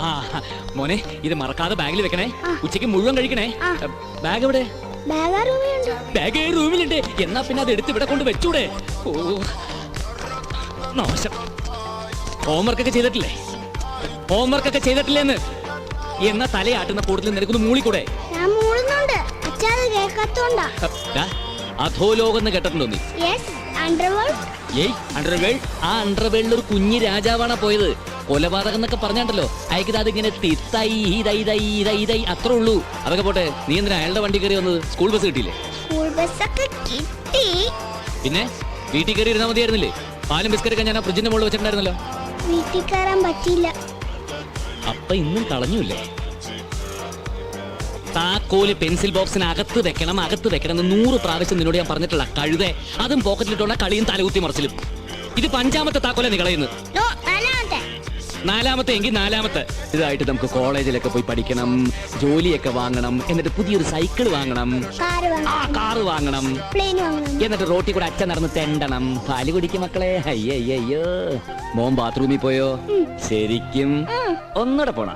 ആ മോനെ ഇത് മറക്കാതെ ബാഗിൽ വെക്കണേ. ഉച്ചയ്ക്ക് മുഴുവൻ കഴിക്കണേ. ബാഗ് എവിടെ? ബാഗ് റൂമിലുണ്ട്. എന്നാ പിന്നെ അത് എടുത്ത് ഇവിടെ കൊണ്ട് വെച്ചൂടെ? ഓ നാശം. ഹോംവർക്കൊക്കെ ചെയ്തിട്ടില്ലേ? ഹോംവർക്കൊക്കെ ചെയ്തിട്ടില്ലേന്ന്? എന്നാ തലയാട്ടുന്ന കൂടുതൽ നിനക്കൊന്ന് മൂളിക്കൂടെ? അധോലോകം എന്ന് കേട്ടിട്ടുണ്ടോ നീ? ഏയ് അണ്ടർവേൾഡ്. ആ അണ്ടർവേൾഡിൽ ഒരു കുഞ്ഞി രാജാവാണ് പോയത്. കൊലപാതകം എന്നൊക്കെ പറഞ്ഞാണ്ടല്ലോ അയക്കത് അതിങ്ങനെ തിത്തൈ അത്രേ ഉള്ളൂ. അതൊക്കെ പോട്ടെ, നീ എന്തിനാ അയാളുടെ വണ്ടി കയറി വന്നത്? സ്കൂൾ ബസ് കിട്ടിയില്ലേ? പിന്നെ വീട്ടിൽ കയറി ഇരുന്നാ മതിയായിരുന്നില്ലേ? പാലും ബിസ്ക്കറ്റൊക്കെ ഞാൻ ആ ഫ്രിഡ്ജിന്റെ മുകളിൽ വെച്ചിട്ടുണ്ടായിരുന്നല്ലോ. വീട്ടിൽ കയറാൻ പറ്റിയില്ല. അപ്പൊ ഇന്നും കളഞ്ഞൂല്ലേ? താക്കോല് പെൻസിൽ ബോക്സിന് അകത്ത് വെക്കണം എന്ന് 100 പ്രാവശ്യം നിന്നോട് ഞാൻ പറഞ്ഞിട്ടുള്ള കഴുതേ. അതും പോക്കറ്റിലിട്ടുള്ള കളിയും തലകുത്തി മറിച്ചിലും. ഇത് 5ാമത്തെ താക്കോല നീ കളയുന്നത്. 4ാമത്തെ എങ്കിൽ 4ാമത്തെ. ഇതായിട്ട് നമുക്ക് കോളേജിലൊക്കെ പോയി പഠിക്കണം, ജോലിയൊക്കെ വാങ്ങണം, എന്നിട്ട് പുതിയൊരു സൈക്കിൾ വാങ്ങണം, കാറ് വാങ്ങണം, എന്നിട്ട് റോട്ടിൽ കൂടെ അച്ഛൻ നടന്ന് തെണ്ടണം. പാല് കുടിക്കും മക്കളെ. അയ്യോ മോൻ ബാത്റൂമിൽ പോയോ? ശരിക്കും ഒന്നുകൂടെ പോണ?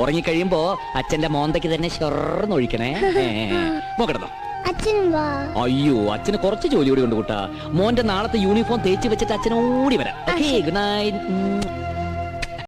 ഉറങ്ങിക്കഴിയുമ്പോ അച്ഛന്റെ മോന്തയ്ക്ക് തന്നെ ഷൊർന്നൊഴിക്കണേ. നോക്കണോ? അയ്യോ അച്ഛന് കുറച്ച് ജോലി കൂടി കൊണ്ട് കൂട്ടാ. മോന്റെ നാളത്തെ യൂണിഫോം തേച്ച് വെച്ചിട്ട് അച്ഛൻ ഓടി വരാം. Okay, good night.